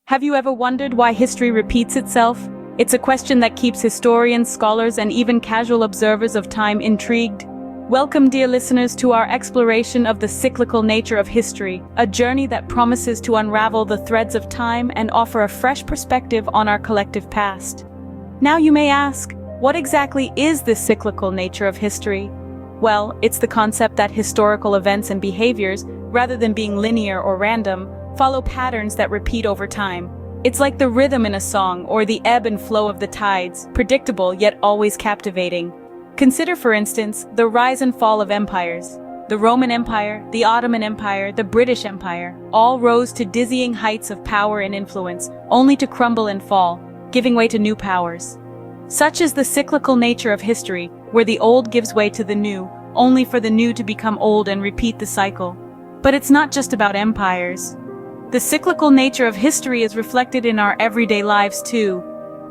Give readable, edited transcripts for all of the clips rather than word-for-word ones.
Have you ever wondered why history repeats itself? It's a question that keeps historians, scholars, and even casual observers of time intrigued. Welcome, dear listeners, to our exploration of the cyclical nature of history, a journey that promises to unravel the threads of time and offer a fresh perspective on our collective past. Now you may ask, what exactly is this cyclical nature of history? Well, it's the concept that historical events and behaviors, rather than being linear or random, follow patterns that repeat over time. It's like the rhythm in a song or the ebb and flow of the tides, predictable yet always captivating. Consider, for instance, the rise and fall of empires. The Roman Empire, the Ottoman Empire, the British Empire, all rose to dizzying heights of power and influence, only to crumble and fall, giving way to new powers. Such is the cyclical nature of history, where the old gives way to the new, only for the new to become old and repeat the cycle. But it's not just about empires. The cyclical nature of history is reflected in our everyday lives too.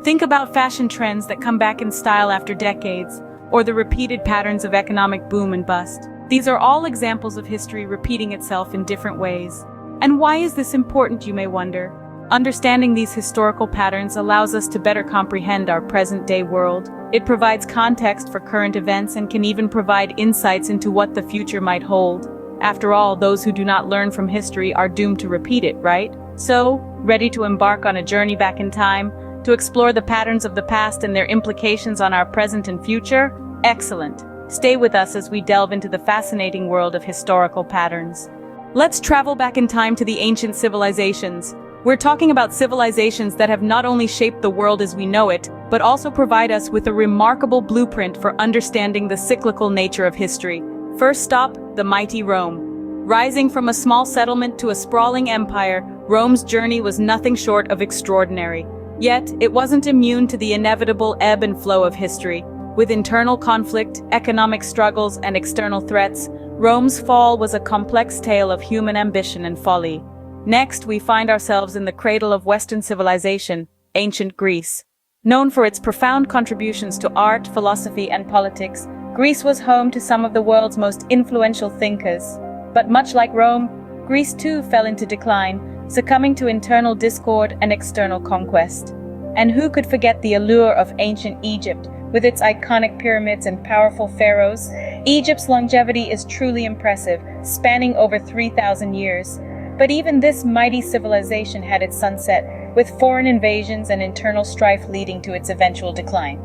Think about fashion trends that come back in style after decades, or the repeated patterns of economic boom and bust. These are all examples of history repeating itself in different ways. And why is this important, you may wonder? Understanding these historical patterns allows us to better comprehend our present-day world. It provides context for current events and can even provide insights into what the future might hold. After all, those who do not learn from history are doomed to repeat it, right? So, ready to embark on a journey back in time, to explore the patterns of the past and their implications on our present and future? Excellent! Stay with us as we delve into the fascinating world of historical patterns. Let's travel back in time to the ancient civilizations. We're talking about civilizations that have not only shaped the world as we know it, but also provide us with a remarkable blueprint for understanding the cyclical nature of history. First stop, the mighty Rome. Rising from a small settlement to a sprawling empire, Rome's journey was nothing short of extraordinary. Yet, it wasn't immune to the inevitable ebb and flow of history. With internal conflict, economic struggles, and external threats, Rome's fall was a complex tale of human ambition and folly. Next, we find ourselves in the cradle of Western civilization, ancient Greece. Known for its profound contributions to art, philosophy, and politics, Greece was home to some of the world's most influential thinkers. But much like Rome, Greece too fell into decline, succumbing to internal discord and external conquest. And who could forget the allure of ancient Egypt, with its iconic pyramids and powerful pharaohs? Egypt's longevity is truly impressive, spanning over 3,000 years. But even this mighty civilization had its sunset, with foreign invasions and internal strife leading to its eventual decline.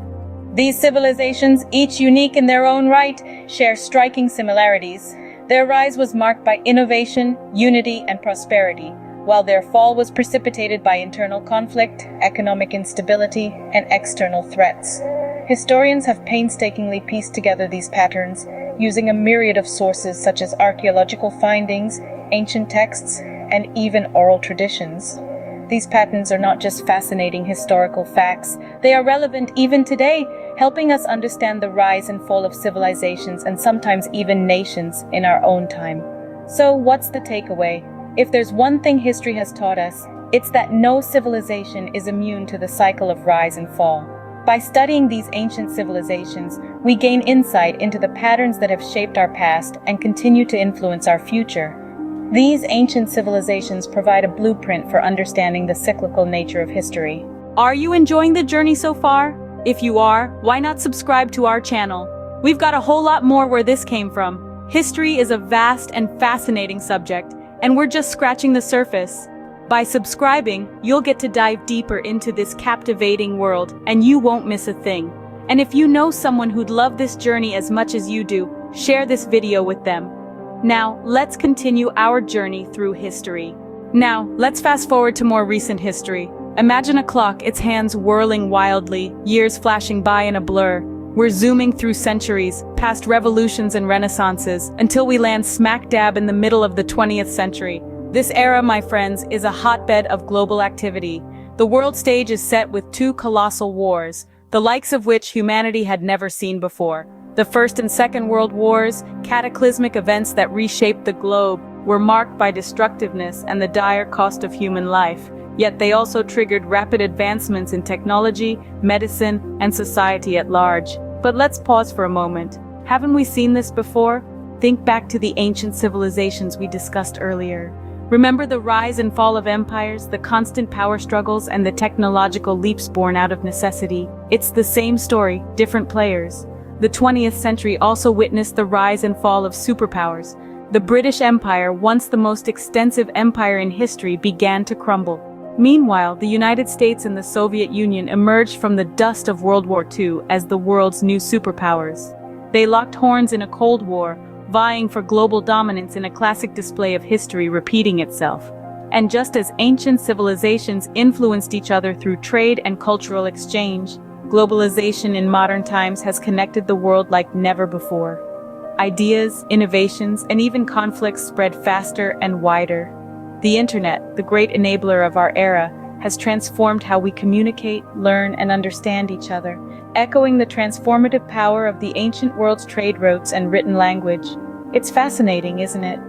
These civilizations, each unique in their own right, share striking similarities. Their rise was marked by innovation, unity, and prosperity, while their fall was precipitated by internal conflict, economic instability, and external threats. Historians have painstakingly pieced together these patterns, using a myriad of sources such as archaeological findings, ancient texts, and even oral traditions. These patterns are not just fascinating historical facts, they are relevant even today, helping us understand the rise and fall of civilizations and sometimes even nations in our own time. So, what's the takeaway? If there's one thing history has taught us, it's that no civilization is immune to the cycle of rise and fall. By studying these ancient civilizations, we gain insight into the patterns that have shaped our past and continue to influence our future. These ancient civilizations provide a blueprint for understanding the cyclical nature of history. Are you enjoying the journey so far? If you are, why not subscribe to our channel? We've got a whole lot more where this came from. History is a vast and fascinating subject, and we're just scratching the surface. By subscribing, you'll get to dive deeper into this captivating world, and you won't miss a thing. And if you know someone who'd love this journey as much as you do, share this video with them. Now, let's continue our journey through history. Now, let's fast forward to more recent history. Imagine a clock, its hands whirling wildly, years flashing by in a blur. We're zooming through centuries, past revolutions and renaissances, until we land smack dab in the middle of the 20th century. This era, my friends, is a hotbed of global activity. The world stage is set with two colossal wars, the likes of which humanity had never seen before. The First and Second World Wars, cataclysmic events that reshaped the globe, were marked by destructiveness and the dire cost of human life. Yet they also triggered rapid advancements in technology, medicine, and society at large. But let's pause for a moment. Haven't we seen this before? Think back to the ancient civilizations we discussed earlier. Remember the rise and fall of empires, the constant power struggles, and the technological leaps born out of necessity. It's the same story, different players. The 20th century also witnessed the rise and fall of superpowers. The British Empire, once the most extensive empire in history, began to crumble. Meanwhile, the United States and the Soviet Union emerged from the dust of World War II as the world's new superpowers. They locked horns in a Cold War, vying for global dominance in a classic display of history repeating itself. And just as ancient civilizations influenced each other through trade and cultural exchange, globalization in modern times has connected the world like never before. Ideas, innovations, and even conflicts spread faster and wider. The internet, the great enabler of our era, has transformed how we communicate, learn, and understand each other, echoing the transformative power of the ancient world's trade routes and written language. It's fascinating, isn't it?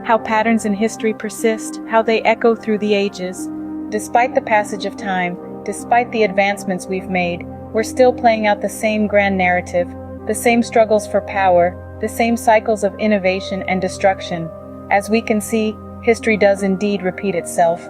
How patterns in history persist, how they echo through the ages. Despite the passage of time, despite the advancements we've made, we're still playing out the same grand narrative, the same struggles for power, the same cycles of innovation and destruction. As we can see, history does indeed repeat itself.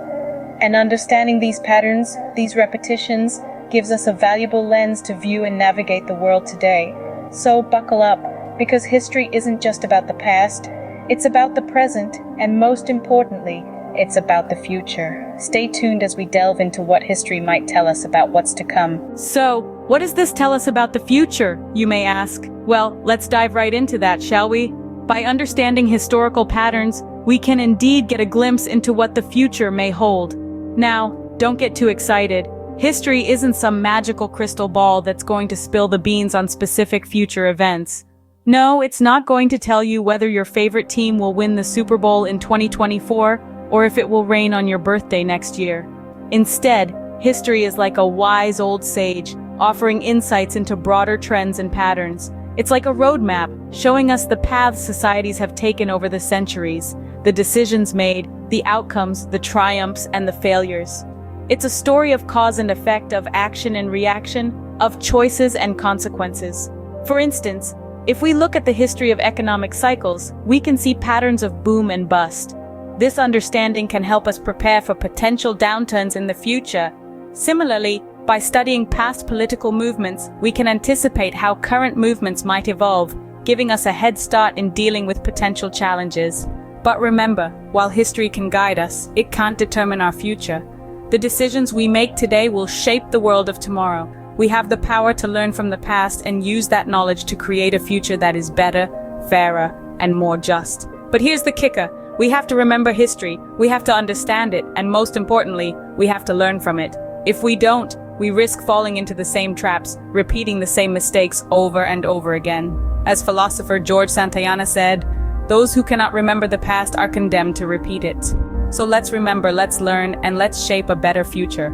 And understanding these patterns, these repetitions, gives us a valuable lens to view and navigate the world today. So buckle up, because history isn't just about the past, it's about the present, and most importantly, it's about the future. Stay tuned as we delve into what history might tell us about what's to come. So, what does this tell us about the future, you may ask? Well, let's dive right into that, shall we? By understanding historical patterns, we can indeed get a glimpse into what the future may hold. Now, don't get too excited. History isn't some magical crystal ball that's going to spill the beans on specific future events. No, it's not going to tell you whether your favorite team will win the Super Bowl in 2024 or if it will rain on your birthday next year. Instead, history is like a wise old sage, offering insights into broader trends and patterns. It's like a roadmap, showing us the paths societies have taken over the centuries, the decisions made, the outcomes, the triumphs, and the failures. It's a story of cause and effect, of action and reaction, of choices and consequences. For instance, if we look at the history of economic cycles, we can see patterns of boom and bust. This understanding can help us prepare for potential downturns in the future. Similarly, by studying past political movements, we can anticipate how current movements might evolve, giving us a head start in dealing with potential challenges. But remember, while history can guide us, it can't determine our future. The decisions we make today will shape the world of tomorrow. We have the power to learn from the past and use that knowledge to create a future that is better, fairer, and more just. But here's the kicker. We have to remember history, we have to understand it, and most importantly, we have to learn from it. If we don't, we risk falling into the same traps, repeating the same mistakes over and over again. As philosopher George Santayana said, those who cannot remember the past are condemned to repeat it. So let's remember, let's learn, and let's shape a better future.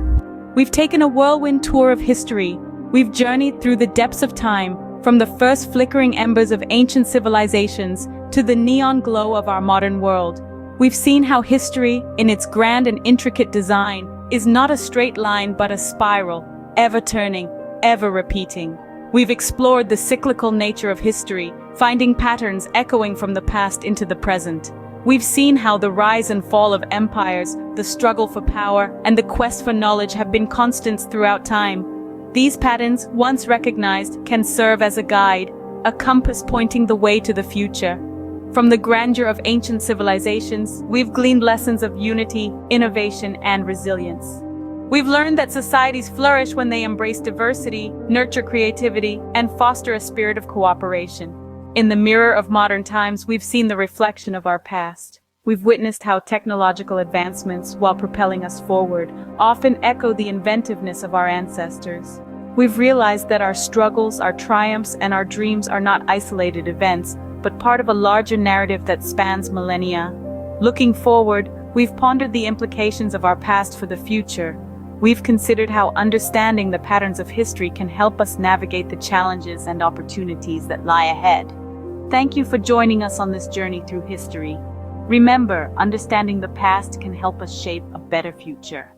We've taken a whirlwind tour of history. We've journeyed through the depths of time, from the first flickering embers of ancient civilizations to the neon glow of our modern world. We've seen how history, in its grand and intricate design, is not a straight line but a spiral, ever turning, ever repeating. We've explored the cyclical nature of history, finding patterns echoing from the past into the present. We've seen how the rise and fall of empires, the struggle for power, and the quest for knowledge have been constants throughout time. These patterns, once recognized, can serve as a guide, a compass pointing the way to the future. From the grandeur of ancient civilizations, we've gleaned lessons of unity, innovation, and resilience. We've learned that societies flourish when they embrace diversity, nurture creativity, and foster a spirit of cooperation. In the mirror of modern times, we've seen the reflection of our past. We've witnessed how technological advancements, while propelling us forward, often echo the inventiveness of our ancestors. We've realized that our struggles, our triumphs, and our dreams are not isolated events, but part of a larger narrative that spans millennia. Looking forward, we've pondered the implications of our past for the future. We've considered how understanding the patterns of history can help us navigate the challenges and opportunities that lie ahead. Thank you for joining us on this journey through history. Remember, understanding the past can help us shape a better future.